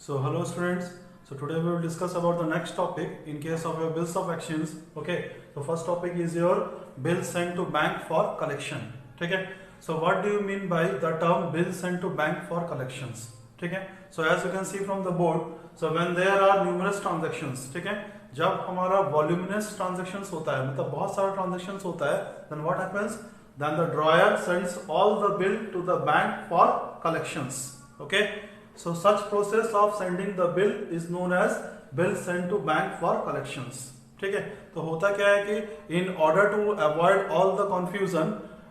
So hello students. So today we will discuss about the next topic in case of your bills of actions. Okay. So first topic is your bill sent to bank for collection. Okay. So what do you mean by the term bill sent to bank for collections? Okay. So as you can see from the board, so when there are numerous transactions, ठीक है, जब हमारा voluminous transactions होता है, मतलब बहुत सारा transactions होता है, then what happens? Then the drawer sends all the bill to the bank for collections. Okay. So such process of sending the bill is known as bill sent to bank for collections. ठीक है, तो होता क्या है कि in order to avoid all the confusion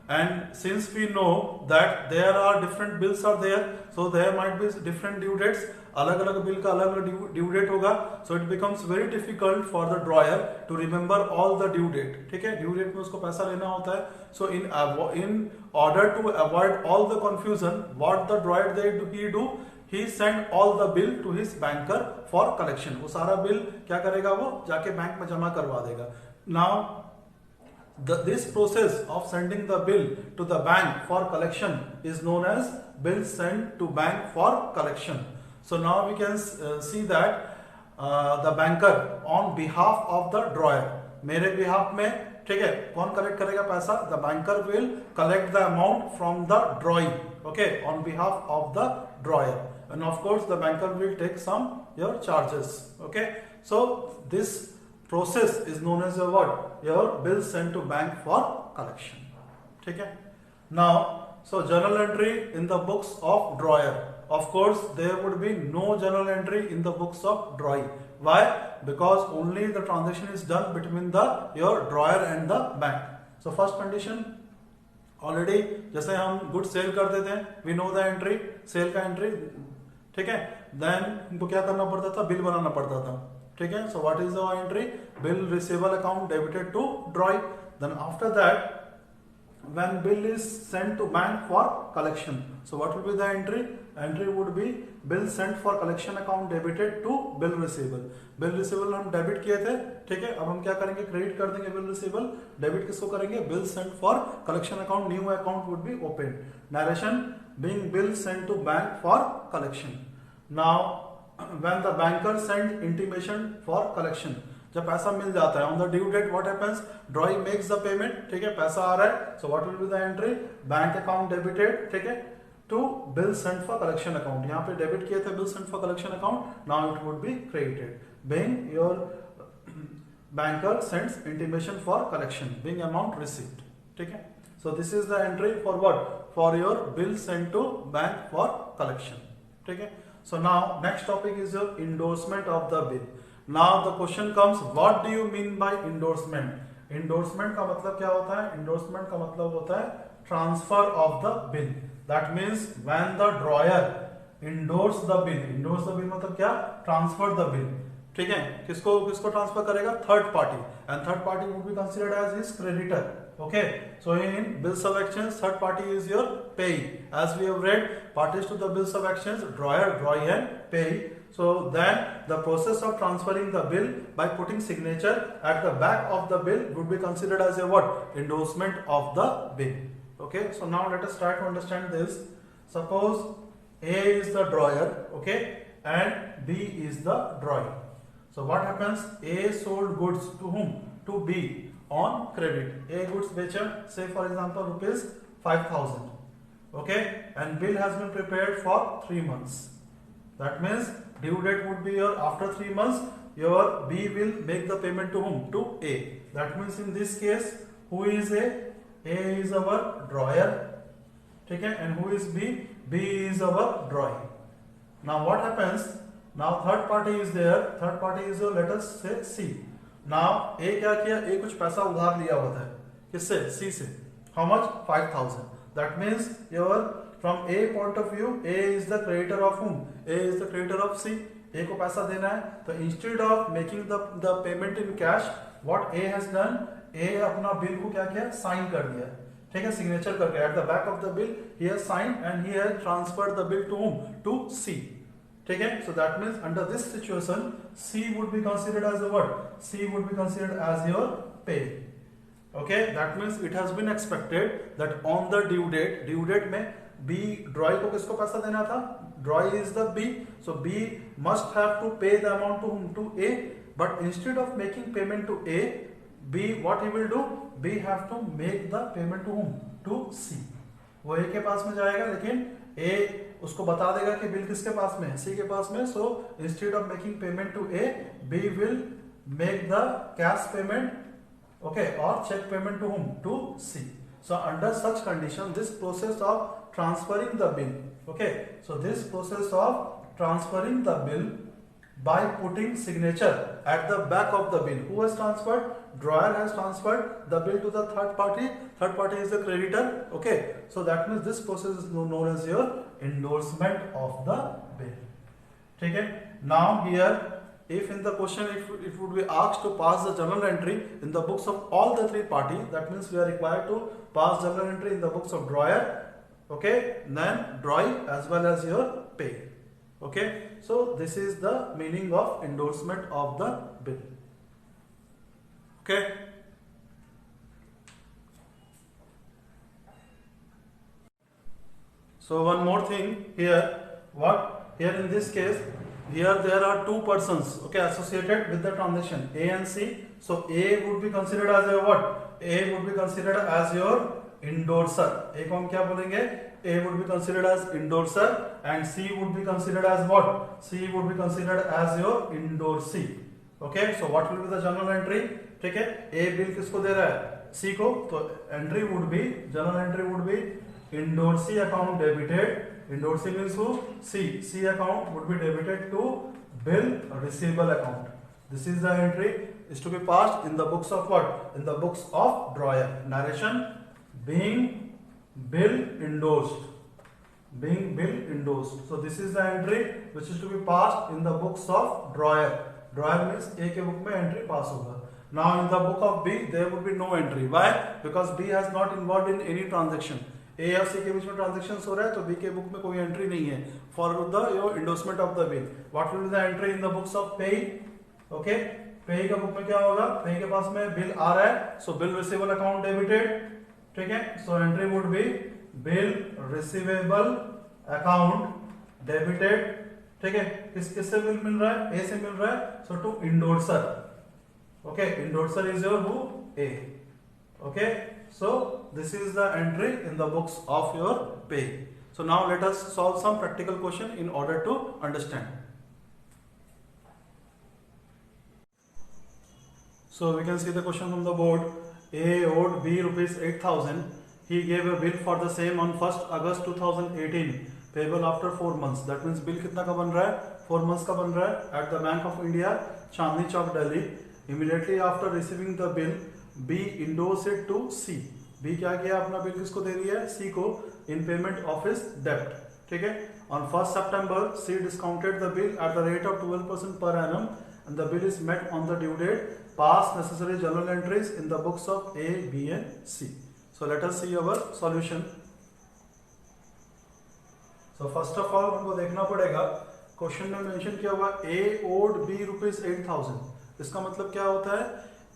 and since we know that there are different bills are there, so there might be different due dates, अलग अलग bill का अलग अलग ड्यू डेट होगा, so it becomes very difficult for the drawer to remember all the due date. ठीक है, due date में उसको पैसा लेना होता है, so in order to avoid all the confusion, what the drawer he send all the bill to his banker for collection. वो सारा बिल क्या करेगा, वो जाके बैंक में जमा करवा देगा. Now this process of sending the bill to the bank for collection is known as bill sent to bank for collection. So now we can see that the banker on behalf of the drawer, मेरे behalf में, ठीक है, कौन collect करेगा पैसा? The banker will collect the amount from the drawee, okay, on behalf of the drawer, and of course the banker will take some your charges. Okay, so this process is known as your what? Your bill sent to bank for collection. ठीक है. Now, so journal entry in the books of drawer. Of course, there would be no journal entry in the books of drawee. Why? Because only the transaction is done between your drawer and the bank. So first condition, already जैसे हम good cell करते थे, we know the entry, sale का entry, ठीक है, then उनको क्या करना पड़ता था? बिल बनाना पड़ता था. ठीक है, so what is the entry? Bill receivable account debited to drawee. Then after that when bill is sent to bank for collection, so what will be the entry? Entry would be bill sent for collection account debited to bill receivable. Bill receivable हम debit किए थे, ठीक है, अब हम क्या करेंगे? Credit कर देंगे बिल रिसीवेबल. डेबिट किसको करेंगे? Bill sent for collection account, new account would be open. Narration being bill sent to bank for collection. Now when the banker send intimation for collection, जब पैसा मिल जाता है on the due date, what happens? Drawee makes the payment, ठीक है, पैसा आ रहा है, so what will be the entry? Bank account debited, ठीक है, to bill sent for collection account. यहाँ पे डेबिट किए थे bill sent for collection account, now it would be credited, being your banker sends intimation for collection, being amount received. ठीक है, so this is the entry for what? For your bill sent to bank for collection. ठीक है, so now next topic is your endorsement of the bill. Now the question comes, what do you mean by endorsement? Endorsement का मतलब क्या होता है? Endorsement का मतलब होता है transfer of the bill. That means when the drawer endorse the bill. Endorse the bill मतलब क्या? Transfer the bill. ठीक है, किसको किसको ट्रांसफर करेगा? Third party, and third party would be considered as his creditor. Okay, so in bills of actions, third party is your payee. As we have read, parties to the bills of actions, drawer, drawee, and payee. So then the process of transferring the bill by putting signature at the back of the bill would be considered as a what? Endorsement of the bill. Okay, so now let us try to understand this. Suppose A is the drawer, okay, and B is the drawee. So what happens? A sold goods to whom? To B on credit. A goods becha, say for example rupees 5,000, okay, and bill has been prepared for 3 months. That means due date would be your after 3 months, your B will make the payment to whom? To A. That means in this case, who is A? A is our drawer, okay, and who is B? B is our drawee. Now what happens? Now third party is there. Third party is your, let us say C. Now A क्या किया? A कुछ पैसा उधार लिया हुआ था, किससे? C से. How much? 5,000. That means your from A point of view, A is the creditor of whom? A is the creditor of C. A को पैसा देना है, तो instead of making the payment in cash, what A has done? A अपना bill को क्या किया? Sign कर दिया, ठीक है, सिग्नेचर करके at the back of the bill he has signed and he has transferred the bill to whom? To C. ठीक है, so that means under this situation C would be considered as a what? C would be considered as your pay. Okay, that means it has been expected that on the due date में B drawee को किसको पैसा देना था, drawee is the B, so B must have to pay the amount to whom, to A, but instead of making payment to A, B what he will do, B have to make the payment to whom, to C. वो A के पास में जाएगा लेकिन ए उसको बता देगा कि बिल किसके पास में है, सी के पास में, so instead of making payment to A, B will make the cash payment, okay, or check payment to whom, to C. So under such condition, this process of transferring the bill, okay, so this process of transferring the bill by putting signature at the back of the bill, who has transferred, drawer has transferred the bill to the third party is the creditor, okay, so that means this process is known as your endorsement of the bill. Okay, now here if in the question if it would be asked to pass the journal entry in the books of all the three parties, that means we are required to pass journal entry in the books of drawer, okay, then drawing as well as your pay, okay, so this is the meaning of endorsement of the bill, okay. So one more thing here, what here in this case, here there are two persons, okay, associated with the transaction A and C. So A would be considered as your what? A would be considered as your endorser. A को हम क्या बोलेंगे? A would be considered as endorser and C would be considered as what? C would be considered as your endorsee. Okay, so what will be the journal entry? ठीक है, A bill किसको दे रहा है? C को, तो entry would be, journal entry would be endorsee account debited. Endorsee means who? C. C account would be debited to bill receivable account. This is the entry is to be passed in the books of what? In the books of drawer. Narration being bill endorsed. Being bill endorsed. So this is the entry which is to be passed in the books of drawer. Drawer means A के book में entry pass होगा. Now in the book of B there would be no entry. Why? Because B has not involved in any transaction. ए और सी के बीच में transaction हो रहा है तो बी के बुक में कोई एंट्री नहीं है for the your endorsement of the bill. What will be the entry in the books of पे, ओके, पे का बुक में क्या होगा, पे के पास में बिल आ रहा है, सो बिल रिसीवेबल अकाउंट डेबिटेड, ठीक है, so entry would be bill receivable account debited, ठीक है, किससे बिल मिल रहा है, ए से मिल रहा है, so to endorser, okay, endorser is your who, A, okay. So this is the entry in the books of your pay. So now let us solve some practical question in order to understand. So we can see the question from the board. A owed B rupees 8,000. He gave a bill for the same on 1st August 2018, payable after 4 months. That means bill कितना का बन रहा है, 4 months का बन रहा है, at the Bank of India, Chandni Chowk, Delhi. Immediately after receiving the bill, B endorsed it to C. B क्या किया, अपना बिल किसको दे दिया है, C को, in payment of his debt, ठीक है. On 1st September, C discounted the bill at the rate of 12% per annum and the bill is met on the due date. Pass necessary journal entries in the books of A, B and C. So let us see our solution. So first of all हमको देखना पड़ेगा, question में mention किया हुआ A owed B rupees 8,000. इसका मतलब क्या होता है,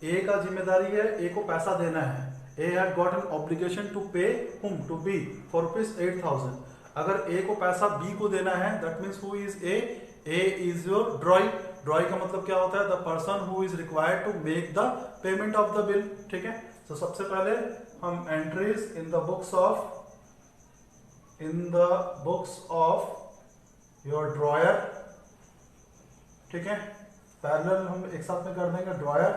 ए का जिम्मेदारी है ए को पैसा देना है. A had got an obligation to pay whom, to be for rupees 8,000. अगर ए को पैसा बी को देना है, that means who is A, A is your drawee. Drawee का मतलब क्या होता है, the person who is required to make the payment of the bill, ठीक है. तो सबसे पहले हम entries in the books of your drawer, ठीक है, पैरेलल हम एक साथ में कर देंगे drawer,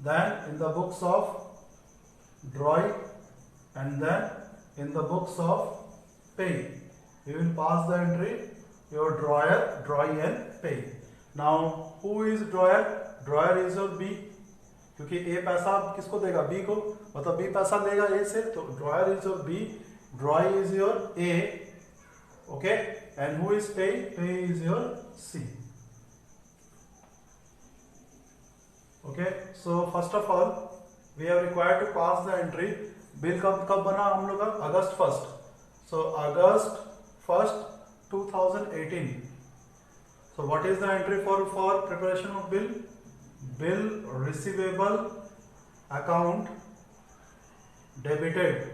then in the books of drawing and then in the books of paying we will pass the entry your drawer, drawing and pay. Now who is drawer? Drawer is your B, क्योंकि A पैसा किसको देगा, B को, मतलब B पैसा लेगा A से, तो drawer is your B, drawing is your A, okay, and who is pay? Pay is your C. Okay, so first of all we are required to pass the entry. Bill कब बना हम लोग का, अगस्त 1st. So August 1st 2018. So what is the entry for preparation of bill? Bill receivable account debited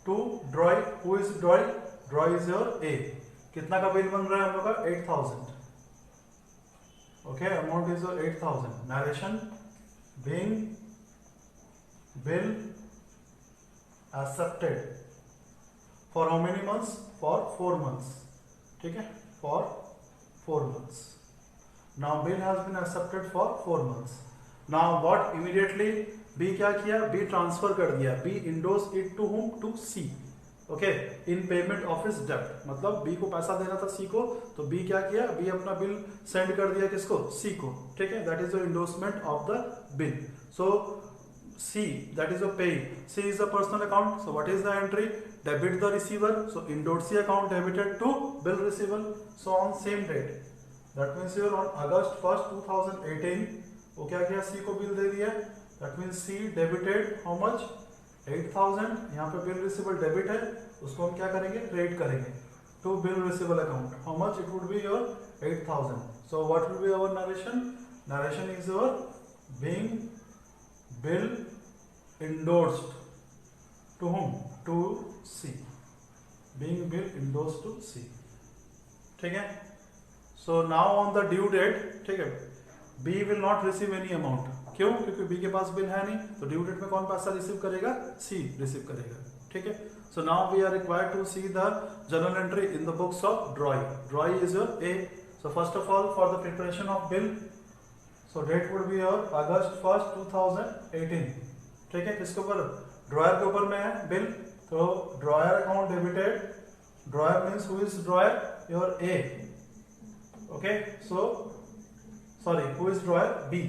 to drawing. Who is drawing? Drawer is your A. कितना का bill बन रहा है हम लोग का 8000। Okay, amount is your 8000। Narration being bill accepted for how many months, for 4 months. ठीक है, for 4 months। Now bill has been accepted for 4 months। Now what immediately B क्या किया, B ट्रांसफर कर दिया, B endorsed it to whom, to C। Okay, in payment of his डेब्ट, मतलब B को पैसा देना था C को, तो B क्या किया, B अपना बिल सेंड कर दिया किसको, C को। ठीक है, that is the endorsement of the bill. So C, that is a payee, C is a personal account, so what is the entry, debit the receiver, so endorse account debited to bill receivable। So on same date, that means here on August 1st 2018 वो क्या किया, C को bill दे दिया, that means C debited how much, 8000। यहाँ पे bill receivable debit है, उसको हम क्या करेंगे, credit करेंगे to bill receivable account। how much it would be, your 8000। so what will be our narration, narration is your being bill endorsed to whom, to C, being bill endorsed to C। ठीक है, so now on the due date, ठीक है, B will not receive any amount। क्यों, क्योंकि B के पास bill है नहीं, तो ड्यू डेट में कौन पैसा रिसीव करेगा, C रिसीव करेगा। ठीक है, so now we are required to see the journal entry in the books of drawing। drawing is your A। so first of all, for the preparation of bill, so date would be your August 1st 2018। ठीक है, किसके ऊपर, dryer के ऊपर में है bill, तो drawer account debited, drawer means who is drawer, your A। Okay, so sorry, who is drawer, B।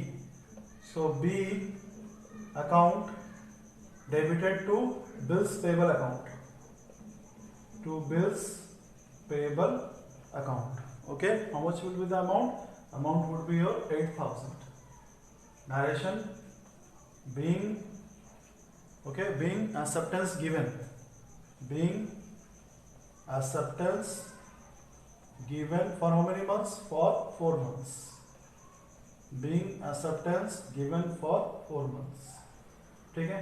So B account debited to bills payable account, to bills payable account. Okay, how much will be the amount, amount would be your 8000। narration being, okay, being acceptance given, being acceptance given for how many months, for 4 months। being acceptance given for 4 months। ठीक है,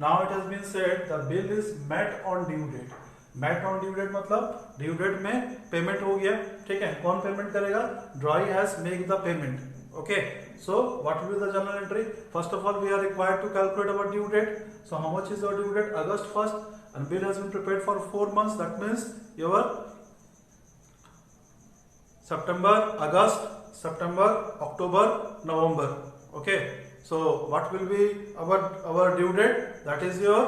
now it has been said the bill is met on due date। Met on due date मतलब due date में payment हो गया। ठीक है, कौन payment करेगा, drawee has make the payment. Okay, so what will be the journal entry, first of all we are required to calculate our due date. So how much is your due date, August 1st and bill has been prepared for 4 months, that means your September, August, September, October, November। okay, so what will be our due date, that is your,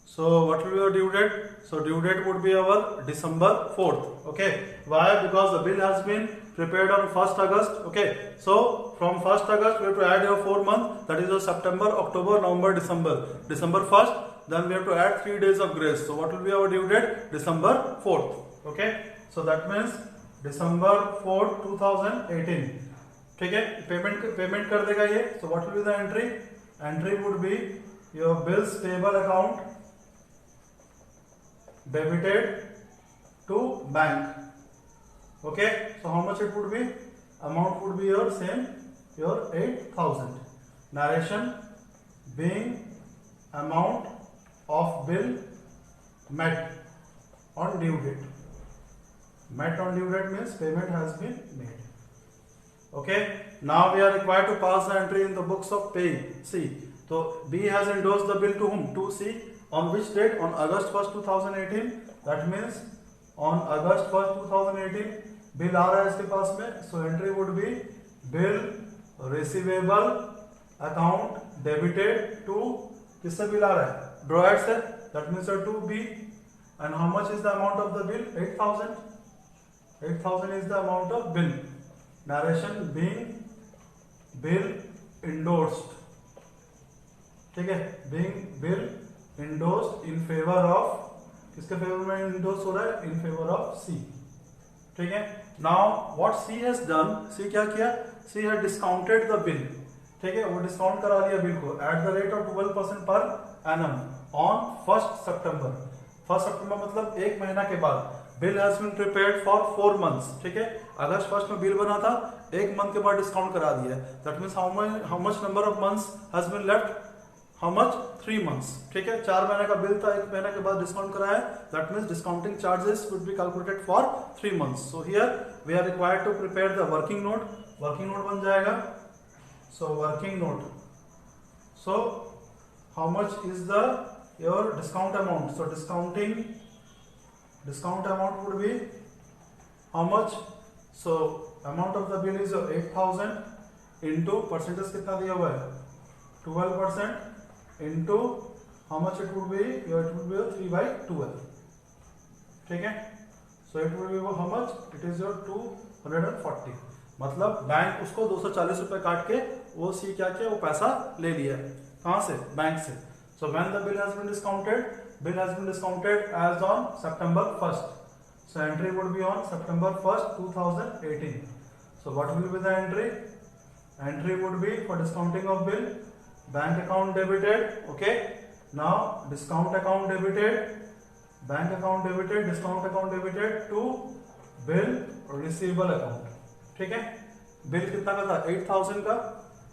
so what will be your due date, so due date would be our December 4th। okay, why, because the bill has been prepared on 1st August। okay, so from 1st August we have to add your 4 months, that is your September, October, November, December। December 1st, then we have to add 3 days of grace, so what will be our due date, December 4th। okay, so that means December 4th 2018। ठीक है, payment कर देगा ये, so what will be the entry, entry would be your bills payable account debited to bank। okay, so how much it would be, amount would be your same, your 8000। narration being amount of bill met on due date। met on due date means payment has been made। okay, now we are required to pass the entry in the books of payee, C। so B has endorsed the bill to whom, to C। on which date, on August 1st 2018। that means on August 1st 2018 bill आ रहा है इसके पास में, so entry would be bill receivable account debited to, किससे bill आ रहा है, dryer से, that means to B। and how much is the amount of the bill, 8000। 8000 is the amount of bill। narration being bill endorsed। ठीक है, being bill endorsed in favor of, किसके favour में endorse हो रहा है, in favour of C। ठीक है, now what C has done, C क्या किया, C has discounted the bill. ठीक है, वो डिस्काउंट करा दिया बिल को at the rate of 12% per annum on 1st September। 1st September मतलब 1 महीना के बाद। Bill has been prepared for 4 months। ठीक है, August 1st में बिल बना था, 1 मंथ के बाद डिस्काउंट करा दिया। That means how much number of months has been left, how much 3 months, ठीक है। 4 महीने का बिल था, 1 महीने के बाद डिस्काउंट कराया, that means discounting charges would be calculated for 3 months। So here we are required to prepare the working note. Working note बन जाएगा, सो working note, so how much is the your discount amount, so discount amount would be how much, so amount of the bill is 8000 into percentage कितना दिया हुआ है 12% into how much it would be, it would be 3/12, ठीक है। so it would be how much, it is your 240, मतलब bank उसको 240 रुपए काट के वो सी क्या किया, वो पैसा ले लिया कहाँ से, बैंक से। so when the bill has been discounted, bill has been discounted as on September 1st, so entry would be on September 1st 2018। so what will be the entry, entry would be for discounting of bill, bank account debited, okay। now discount account debited, bank account debited, discount account debited to bill receivable account, ठीक है। Bill कितना का था 8000 का,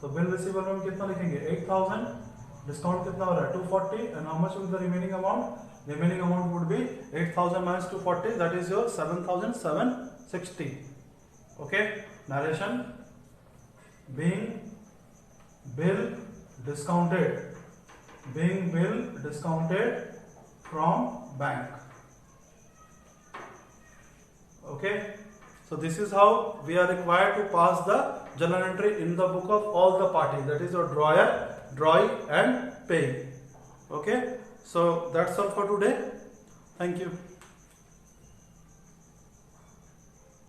तो bill receivable में हम कितना लिखेंगे 8000, डिस्काउंट कितना हो रहा है 240, and how much will the remaining amount, remaining amount would be 8000 minus 240, that is your 7760, okay. Narration, being bill discounted from bank, okay। so this is how we are required to pass the journal entry in the book of all the parties, that is your drawer, drawing and paying, okay। so that's all for today, thank you।